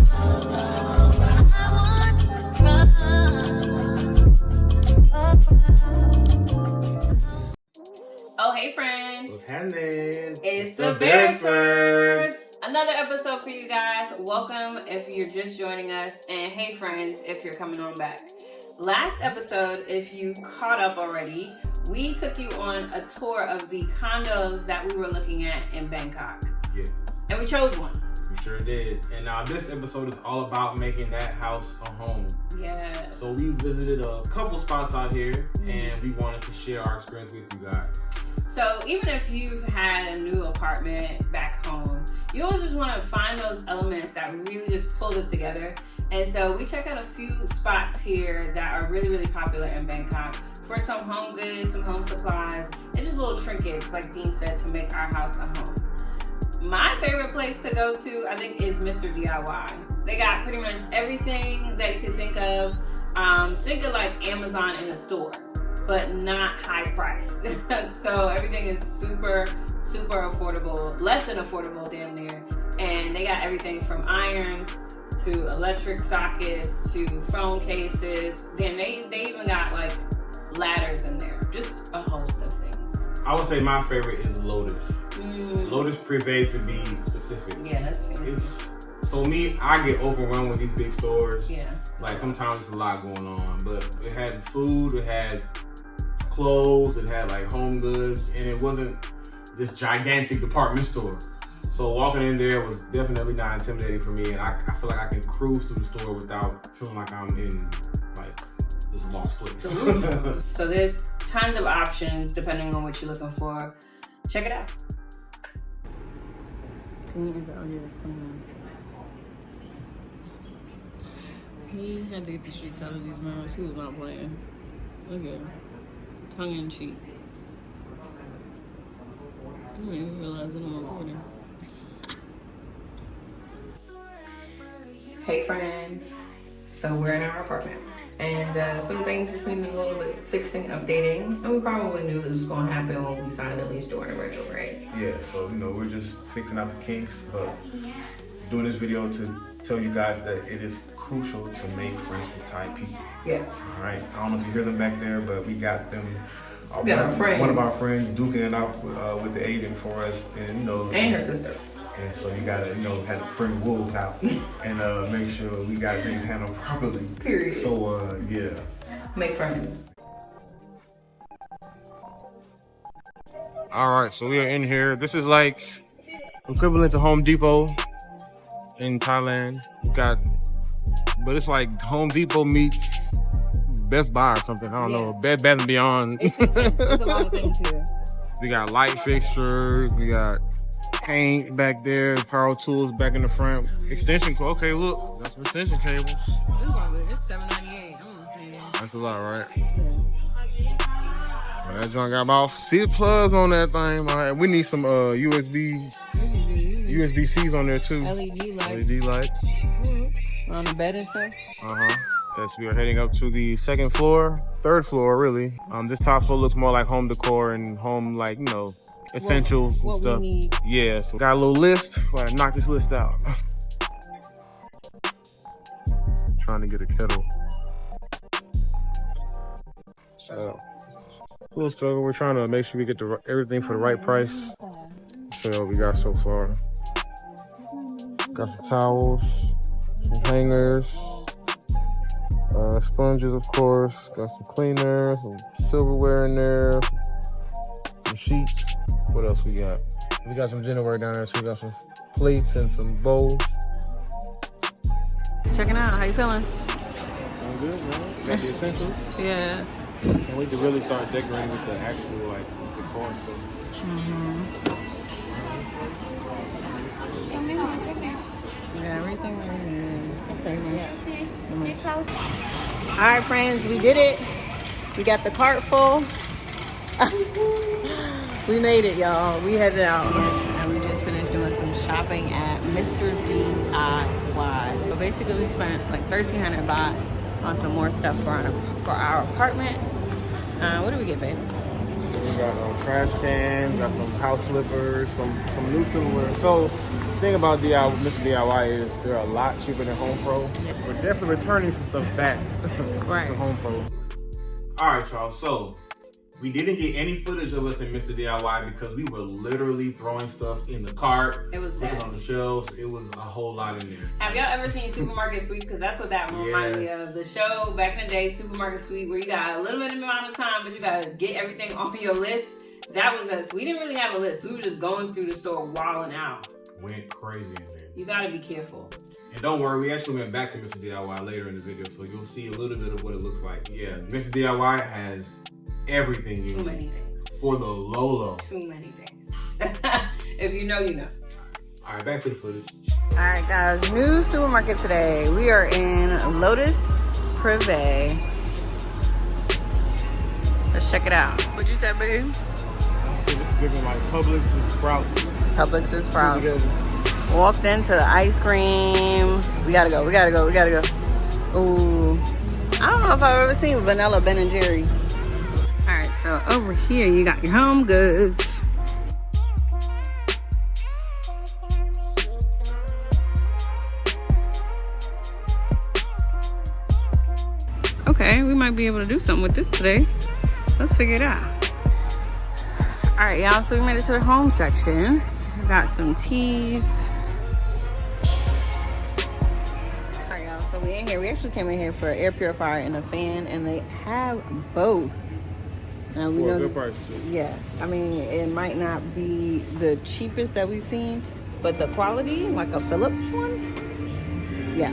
Oh, hey friends. What's happening? It's the Bears. Another episode for you guys. Welcome if you're just joining us. And hey friends, if you're coming on back. Last episode, if you caught up already, we took you on a tour of the condos that we were looking at in Bangkok. Yeah. And we chose one. We sure did. And this episode is all about making that house a home. Yes. So we visited a couple spots out here and we wanted to share our experience with you guys. So even if you've had a new apartment back home, you always just want to find those elements that really just pull it together. And so we checked out a few spots here that are really, really popular in Bangkok for some home goods, some home supplies, and just little trinkets, like Dean said, to make our house a home. My favorite place to go to, I think, is Mr. DIY. They got pretty much everything that you could think of. Think of like Amazon in a store, but not high priced. So everything is super, super affordable, less than affordable damn near. And they got everything from irons to electric sockets to phone cases. Then they even got like ladders in there, just a host of things. I would say my favorite is Lotus. Lotus Privé to be specific. Yeah, that's fancy. I get overwhelmed with these big stores. Yeah. Like sometimes there's a lot going on, but it had food, it had clothes, it had like home goods, and it wasn't this gigantic department store. So walking in there was definitely not intimidating for me, and I feel like I can cruise through the store without feeling like I'm in like this lost place. So there's tons of options depending on what you're looking for. Check it out. Dean is out here cleaning. He had to get the streaks out of these mirrors. He was not playing. Look at him. Tongue in cheek. I didn't even realize it was recording. Hey friends. So we're in our apartment. And some things just needed a little bit fixing, updating. And we probably knew this was going to happen when we signed the lease during the retrograde. Yeah, so we're just fixing out the kinks, but doing this video to tell you guys that it is crucial to make friends with Thai people. Yeah. All right. I don't know if you hear them back there, but we got them. We got our friends. One of our friends duking it out with the Aiden for us, and and her sister. And so you gotta, had to bring wolves out and make sure we got things handled properly. Period. So yeah. Make friends. All right, so we are in here. This is like equivalent to Home Depot in Thailand. But it's like Home Depot meets Best Buy or something. I don't know. Bed Bath & Beyond. It's a lot of things here. We got light fixture. We got paint back there. Power tools back in the front. Extension cord. Okay, look. Got some extension cables. It's $7.98. That's a lot, right? Well, that joint got about 6 plugs on that thing. Man. We need some USB-Cs on there too. LED lights. On the bed and stuff. Yes, we are heading up to the second floor, third floor really. This top floor looks more like home decor and home, like, essentials and stuff. We need. Yeah, so got a little list. Well, knock this list out. Trying to get a kettle. So, full struggle. We're trying to make sure we get everything for the right price. Show you what we got so far. Got some towels, some hangers, sponges, of course. Got some cleaner, some silverware in there, some sheets. What else we got? We got some dinnerware down there, so we got some plates and some bowls. Checking out. How you feeling? Doing good, man. Got the essentials. Yeah. Can't wait to really start decorating with the actual, like, decor and stuff. Yeah, everything right here. Okay, nice. All right, friends, we did it. We got the cart full. We made it, y'all. We headed out. Yes, and we just finished doing some shopping at Mr. DIY. So basically, we spent like 1,300 baht on some more stuff for our apartment. What did we get, babe? We got trash cans, got some house slippers, some new silverware. So the thing about Mr. DIY is they're a lot cheaper than HomePro. We're definitely returning some stuff back Right. to HomePro. All right, y'all. So we didn't get any footage of us in Mr. DIY because we were literally throwing stuff in the cart. It was looking sad. on the shelves. It was a whole lot in there. Have y'all ever seen Supermarket Sweep? Because that's what that one reminded me of. The show back in the day, Supermarket Sweep, where you got a little bit of amount of time, but you got to get everything off your list. That was us. We didn't really have a list. We were just going through the store, wilding out. Went crazy in there. You got to be careful. And don't worry, we actually went back to Mr. DIY later in the video, so you'll see a little bit of what it looks like. Yeah, Mr. DIY has everything you Too need. many things. For the low. Too many things. If you know, you know. All right, back to the footage. All right, guys. New supermarket today. We are in Lotus, Privé. Let's check it out. What'd you say, babe? So this is giving like Publix and Sprouts. Publix and Sprouts. Walked into the ice cream. We gotta go. Ooh. I don't know if I've ever seen vanilla Ben & Jerry. All right, so over here you got your home goods. Okay, we might be able to do something with this today. Let's figure it out. All right, y'all, so we made it to the home section. We got some teas. All right, y'all, so we in here. We actually came in here for an air purifier and a fan, and they have both. Now we know, good price too. Yeah, I mean, it might not be the cheapest that we've seen, but the quality, like a Philips one, yeah.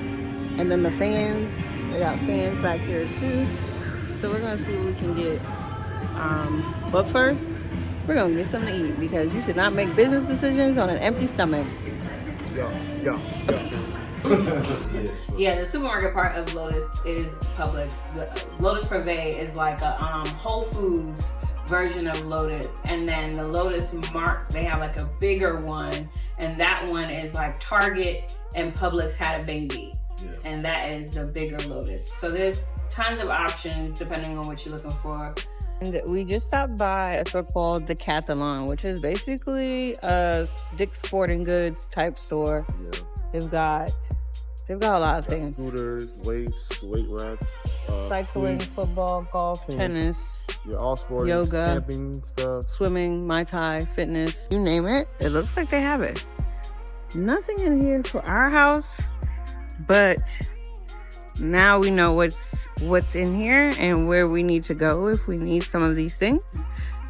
And then the fans, they got fans back here too. So we're gonna see what we can get. But first, we're gonna get something to eat because you should not make business decisions on an empty stomach. Yeah. Yeah, the supermarket part of Lotus is Publix. The Lotus Privé is like a Whole Foods version of Lotus, and then the Lotus Mart, they have like a bigger one, and that one is like Target and Publix had a baby, and that is the bigger Lotus. So there's tons of options depending on what you're looking for. And we just stopped by a store called Decathlon, which is basically a Dick's Sporting Goods type store. Yeah. They've got a lot of things. Scooters, weights, weight racks, Cycling, sweets, football, golf, tennis, all sporting, yoga, camping stuff, swimming, Muay Thai, fitness, you name it. It looks like they have it. Nothing in here for our house, but now we know what's in here and where we need to go if we need some of these things.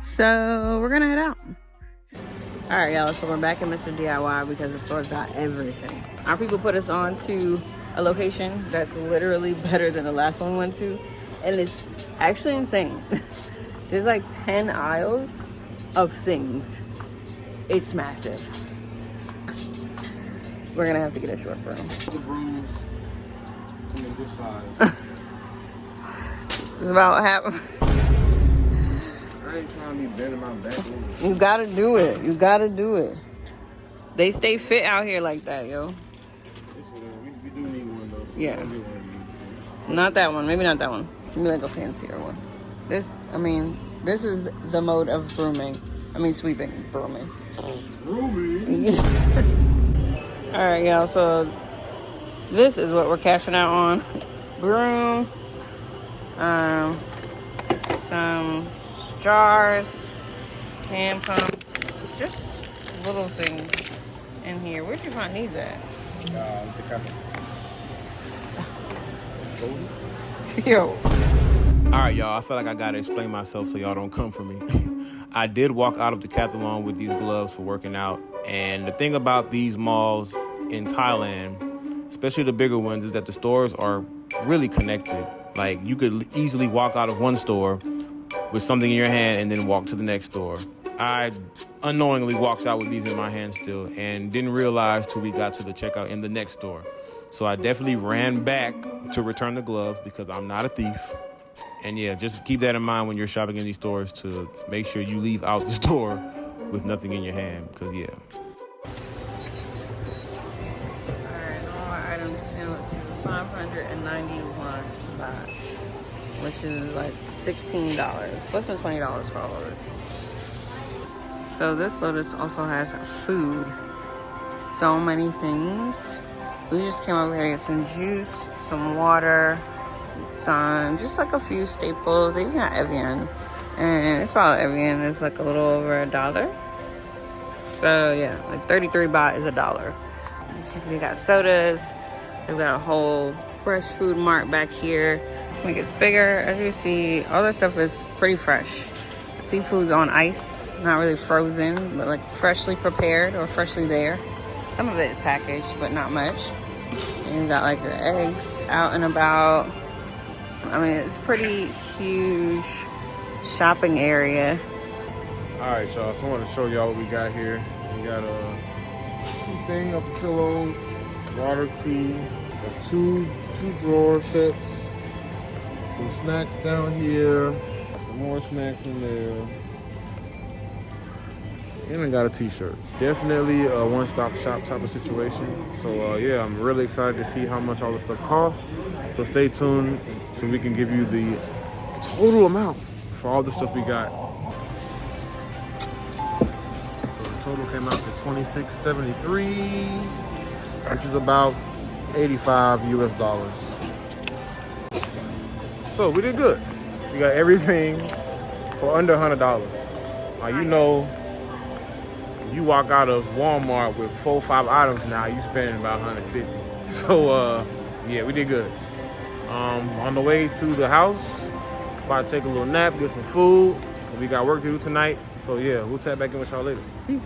So we're gonna head out. All right, y'all, so we're back at Mr. DIY because the store's got everything. Our people put us on to a location that's literally better than the last one we went to, and it's actually insane. There's like 10 aisles of things. It's massive. We're gonna have to get a short broom. The brooms come in this size. It's about half. I ain't trying to be bending my back. You gotta do it. You gotta do it. They stay fit out here like that, yo. We do need one though. So Yeah. we want one. Not that one. Maybe not that one. Maybe like a fancier one. This is the mode of sweeping. Brooming. Ruby. All right, y'all. So this is what we're cashing out on. Broom. Some jars, hand pumps, just little things in here. Where'd you find these at? Yo. All right, y'all. I feel like I gotta explain myself so y'all don't come for me. I did walk out of Decathlon with these gloves for working out, and the thing about these malls in Thailand, especially the bigger ones, is that the stores are really connected. Like, you could easily walk out of one store with something in your hand and then walk to the next store. I unknowingly walked out with these in my hand still and didn't realize till we got to the checkout in the next store. So I definitely ran back to return the gloves because I'm not a thief. And yeah, just keep that in mind when you're shopping in these stores to make sure you leave out the store with nothing in your hand, because yeah. Alright, all our items came up to 591 baht, which is like $16. Less than $20 for all of this. So this Lotus also has food. So many things. We just came over here to get some juice, some water, some, just like a few staples. They even got Evian. And it's about Evian. It's like a little over $1. So yeah, like 33 baht is $1. They got sodas. They've got a whole fresh food mart back here. This one gets bigger. As you see, all that stuff is pretty fresh. Seafood's on ice, not really frozen, but like freshly prepared or freshly there. Some of it is packaged, but not much. And you got like your eggs out and about. I mean, it's pretty huge shopping area. All right, y'all. So I want to show y'all what we got here. We got a thing of pillows, water, tea, two drawer sets, some snacks down here, some more snacks in there, and I got a t-shirt. Definitely a one-stop shop type of situation. So yeah, I'm really excited to see how much all this stuff costs. So stay tuned so we can give you the total amount for all the stuff we got. So the total came out to $26.73, which is about $85 US. So we did good. We got everything for under $100. Now you know, you walk out of Walmart with 4 or 5 items now, you spending about 150. So yeah, we did good. On the way to the house, about to take a little nap, get some food. We got work to do tonight. So yeah, we'll tap back in with y'all later. Peace.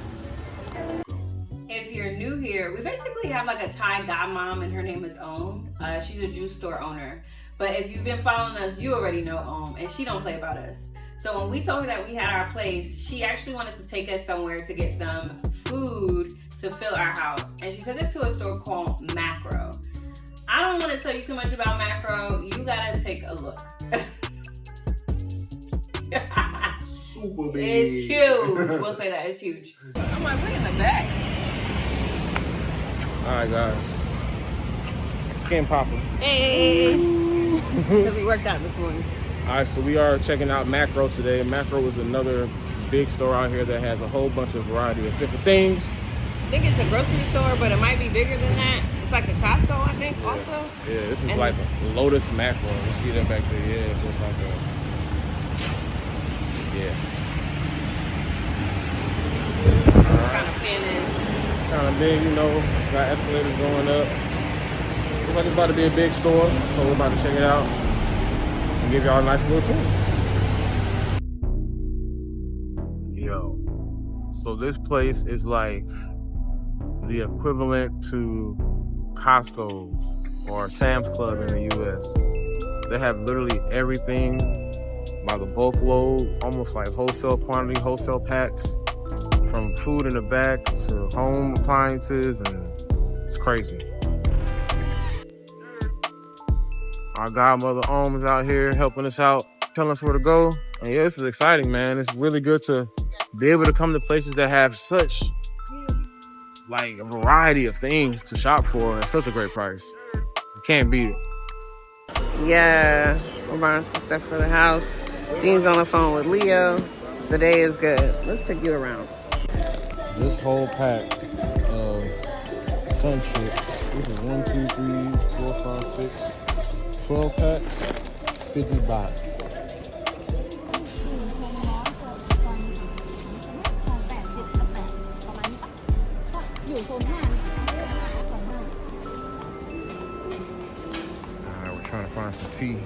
If you're new here, we basically have like a Thai godmom, and her name is Om. She's a juice store owner. But if you've been following us, you already know Om, and she don't play about us. So when we told her that we had our place, she actually wanted to take us somewhere to get some food to fill our house. And she took us to a store called Makro. I don't want to tell you too much about Makro. You gotta take a look. Super big. It's huge. We'll say that, it's huge. I'm like, we're in the back. Alright guys. Skin popping. Hey! Because we worked out this morning. Alright, so we are checking out Makro today. Makro is another big store out here that has a whole bunch of variety of different things. I think it's a grocery store, but it might be bigger than that. It's like a Costco, I think, also. Yeah, this is like a Lotus Makro. You see that back there? Yeah, it looks like a... Yeah. Kind of pinning. Kind of big, you know. Got escalators going up. Looks like it's about to be a big store, so we're about to check it out and give y'all a nice little tour. Yo, so this place is like the equivalent to Costco's or Sam's Club in the US. They have literally everything by the bulk load, almost like wholesale quantity, wholesale packs, from food in the back to home appliances, and it's crazy. Our godmother Om is out here helping us out, telling us where to go. And yeah, this is exciting, man. It's really good to be able to come to places that have such like a variety of things to shop for at such a great price. You can't beat it. Yeah, we're buying some stuff for the house. Jean's on the phone with Leo. The day is good. Let's take you around. This whole pack of sun chips, this is 1, 2, 3, 4, 5, 6, 12 packs, 50 baht. Alright, we're trying to find some tea.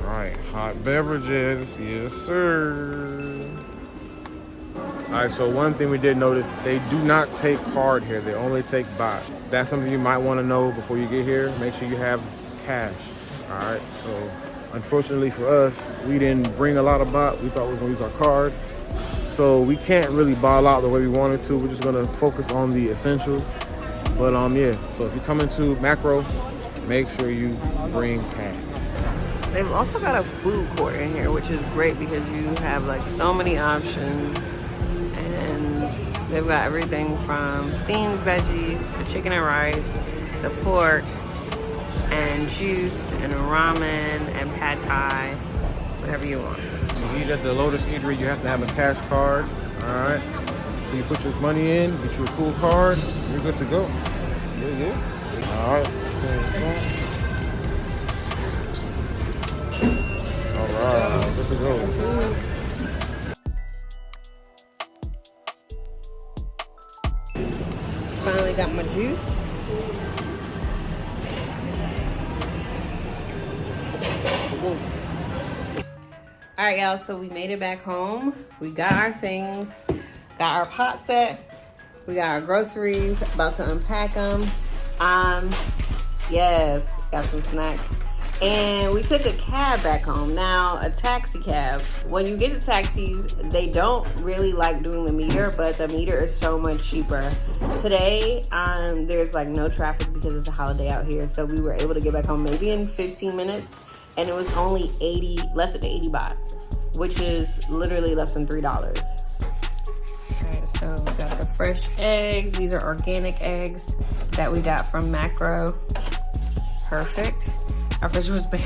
Alright, hot beverages, yes sir. Alright, so one thing we did notice, they do not take card here, they only take baht. That's something you might want to know before you get here. Make sure you have cash. Alright, so unfortunately for us, we didn't bring a lot of baht. We thought we were going to use our card. So we can't really ball out the way we wanted to. We're just going to focus on the essentials. But yeah, so if you come into Makro, make sure you bring cash. They've also got a food court in here, which is great because you have like so many options. And they've got everything from steamed veggies to chicken and rice to pork and juice and ramen and pad thai, whatever you want. To eat at the Lotus Eatery, you have to have a cash card. All right. So you put your money in, get you a cool card, you're good to go. Yeah. All right. All right. Good to go. Finally got my juice. All right, y'all, so we made it back home. We got our things, got our pot set, we got our groceries, about to unpack them. Yes, got some snacks. And we took a cab back home. Now, a taxi cab, when you get the taxis, they don't really like doing the meter, but the meter is so much cheaper. Today, there's like no traffic because it's a holiday out here, so we were able to get back home maybe in 15 minutes. And it was only less than 80 baht, which is literally less than $3. All right, so we got the fresh eggs. These are organic eggs that we got from Makro. Perfect. Our fridge was bare.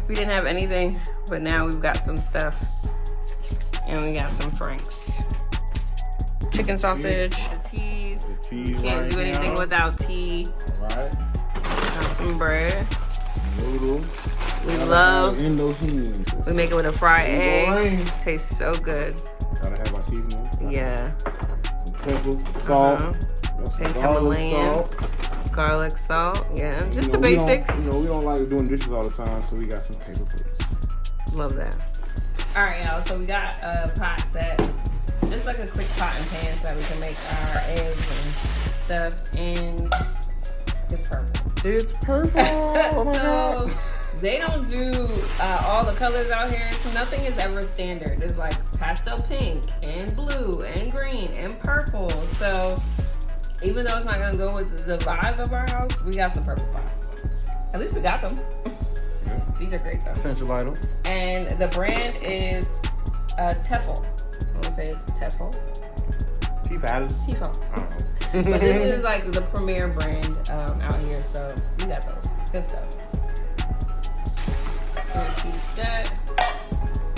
We didn't have anything, but now we've got some stuff. And we got some franks. Chicken sausage, the teas. Can't do anything without tea. Right. Got some bread. Noodle. We love, we make it with a fried egg. Tastes so good. Gotta have my seasoning. Yeah. Some peppers, salt. And Himalayan. Garlic, salt. Yeah, just the basics. We don't like doing dishes all the time, so we got some paper plates. Love that. All right, y'all, so we got a pot set. Just like a quick pot and pan so that we can make our eggs and stuff. And it's purple. It's purple. Oh my God. They don't do all the colors out here, so nothing is ever standard. It's like pastel pink and blue and green and purple. So even though it's not gonna go with the vibe of our house, we got some purple pots. At least we got them. Yeah. These are great though. Essential item. And the brand is Tefl. I want to say it's Tefl. Tefl. Tefl. I don't know. But this is like the premier brand out here, so we got those. Good stuff. Set.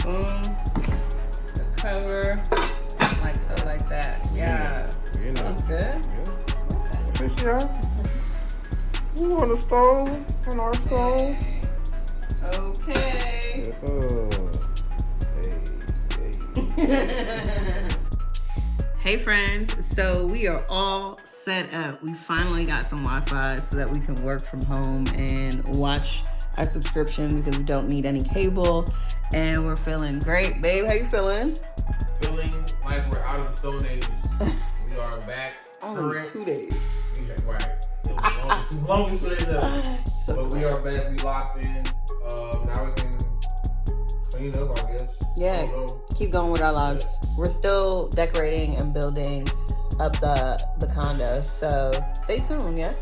Boom. The cover. Like so, like that. Yeah. That's good. Yeah. Ooh, on the stove. On our stove. Okay. Yes, Hey friends, so we are all set up. We finally got some Wi-Fi so that we can work from home and watch our subscription because we don't need any cable, and we're feeling great. Babe, how you feeling? Feeling like we're out of the Stone Age. We are back. Only 2 days. Right. It's long as 2 days left. But we are back. We locked in. Now we can clean up, I guess. Yeah, keep going with our lives. We're still decorating and building up the condo, so stay tuned, yeah?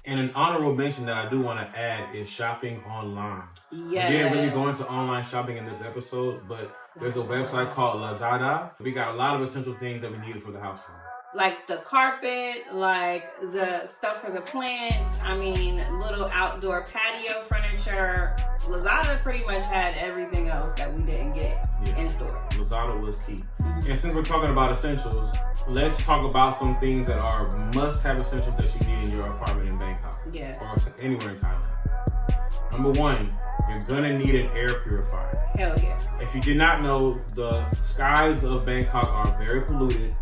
And an honorable mention that I do want to add is shopping online. Yeah. We didn't really go into online shopping in this episode, but there's a website called Lazada. We got a lot of essential things that we needed for the house phone. Like the carpet, like the stuff for the plants. I mean, little outdoor patio furniture. Lazada pretty much had everything else that we didn't get in store. Lazada was key. And since we're talking about essentials, let's talk about some things that are must-have essentials that you need in your apartment in Bangkok. Yes. Or anywhere in Thailand. Number one, you're gonna need an air purifier. Hell yeah. If you did not know, the skies of Bangkok are very polluted,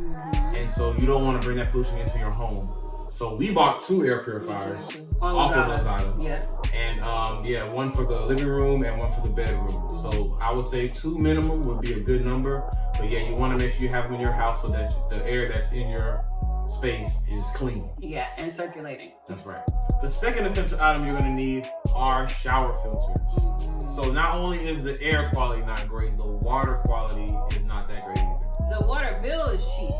and so you don't want to bring that pollution into your home. So we bought 2 air purifiers off of Lazada. Yeah. And one for the living room and one for the bedroom. So I would say 2 minimum would be a good number. But yeah, you want to make sure you have them in your house so that the air that's in your space is clean. Yeah, and circulating. That's right. The second essential item you're going to need are shower filters. So not only is the air quality not great, the water quality is not that great either. The water bill is cheap.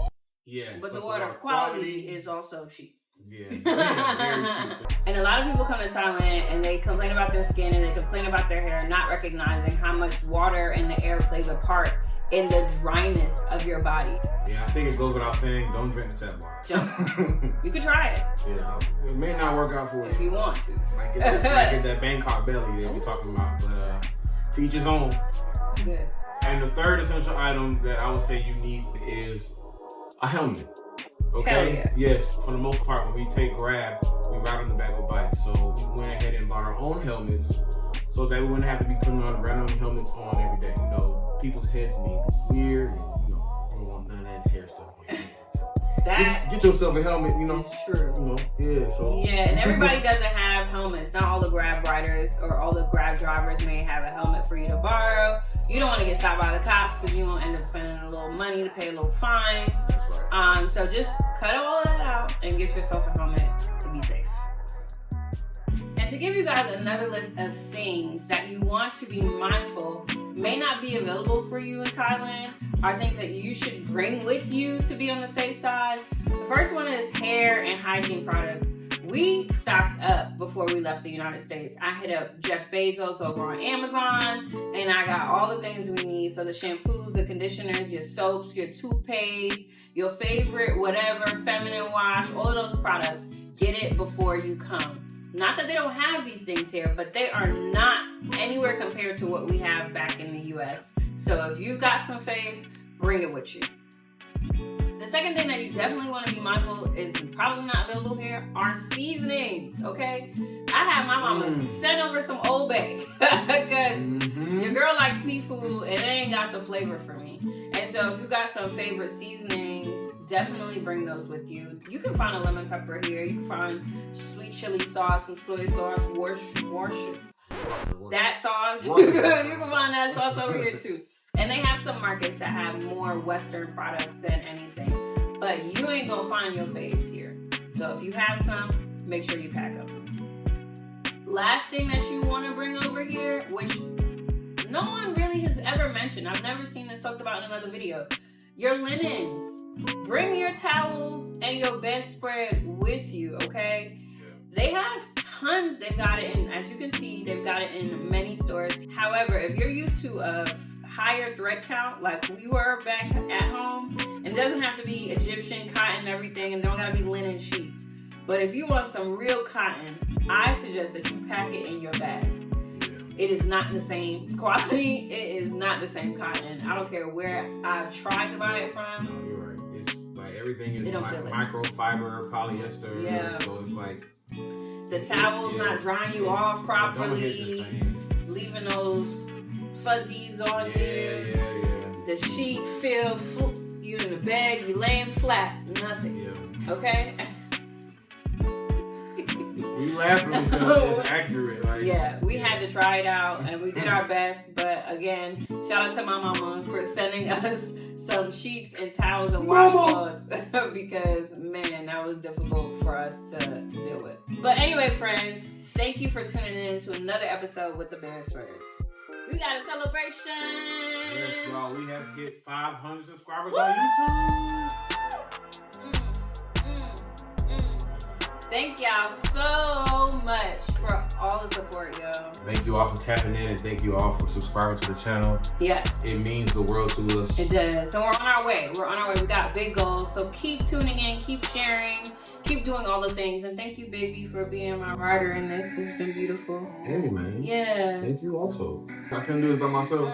Yes. But the water quality is also cheap. Yeah, very cheap. And a lot of people come to Thailand and they complain about their skin and they complain about their hair, not recognizing how much water in the air plays a part in the dryness of your body. Yeah, I think it goes without saying, don't drink the tap water. You could try it. Yeah, it may not work out for you. If you want to. Might get that Bangkok belly that we're talking about, but to each his own. Good. And the third essential item that I would say you need is a helmet. Okay? Hell yeah. Yes, for the most part, when we take Grab, we ride on the back of a bike. So we went ahead and bought our own helmets so that we wouldn't have to be putting on random helmets on every day. You know, people's heads may be weird, and you know, don't want none of that hair stuff. That get yourself a helmet, you know. It's true. You know, yeah, so. Yeah, and everybody doesn't have helmets. Not all the Grab riders or all the Grab drivers may have a helmet for you to borrow. You don't want to get stopped by the cops because you won't end up spending a little money to pay a little fine. That's right. So just cut all of that out and get yourself a helmet to be safe. And to give you guys another list of things that you want to be mindful may not be available for you in Thailand, are things that you should bring with you to be on the safe side. The first one is hair and hygiene products. We stocked up before we left the United States. I hit up Jeff Bezos over on Amazon, and I got all the things we need. So the shampoos, the conditioners, your soaps, your toothpaste, your favorite whatever, feminine wash, all of those products. Get it before you come. Not that they don't have these things here, but they are not anywhere compared to what we have back in the US. So if you've got some faves, bring it with you. The second thing that you definitely want to be mindful is probably not available here are seasonings, okay? I had my mama send over some Old Bay because your girl likes seafood and they ain't got the flavor for me. And so if you got some favorite seasonings, definitely bring those with you. You can find a lemon pepper here. You can find sweet chili sauce, some soy sauce, that sauce. You can find that sauce over here too. And they have some markets that have more Western products than anything. But you ain't gonna find your faves here. So if you have some, make sure you pack them. Last thing that you want to bring over here, which no one really has ever mentioned, I've never seen this talked about in another video, your linens. Bring your towels and your bedspread with you, okay? They have tons. They've got it in, as you can see, they've got it in many stores. However, if you're used to a higher thread count like we were back at home, it doesn't have to be Egyptian cotton everything, and don't gotta be linen sheets. But if you want some real cotton, I suggest that you pack it in your bag. It is not the same quality. It is not the same cotton. I don't care where I've tried to buy it from. No, you're right. It's like everything is like microfiber, polyester. Yeah. So it's like the towel's not drying you off properly, leaving those fuzzies on you. Yeah. The sheet feel you in the bed, you laying flat, nothing. Yeah. Okay. We laughing because it's accurate. Like, yeah, we had to try it out and we did our best. But again, shout out to my mama for sending us some sheets and towels and washcloths because man, that was difficult for us to deal with. But anyway, friends, thank you for tuning in to another episode with the Beresfords. We got a celebration. Yes, y'all. We have hit 500 subscribers on YouTube. Thank y'all so much for all the support, y'all. Thank you all for tapping in and thank you all for subscribing to the channel. Yes. It means the world to us. It does. So we're on our way. We got big goals. So keep tuning in, keep sharing, keep doing all the things. And thank you, baby, for being my rider in this. It's been beautiful. Hey, man. Yeah. Thank you also. I couldn't do it by myself.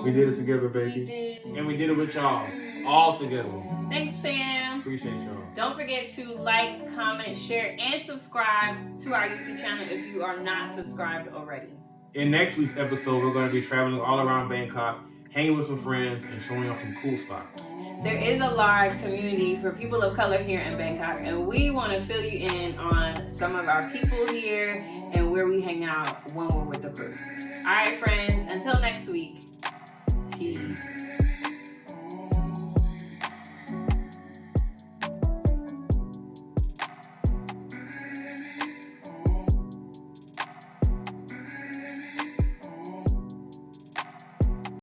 We did it together, baby. We did. And we did it with y'all. All together. Thanks, fam. Appreciate y'all. Don't forget to like, comment, share, and subscribe to our YouTube channel if you are not subscribed already. In next week's episode, we're going to be traveling all around Bangkok, hanging with some friends, and showing y'all some cool spots. There is a large community for people of color here in Bangkok, and we want to fill you in on some of our people here and where we hang out when we're with the crew. All right, friends, until next week, peace.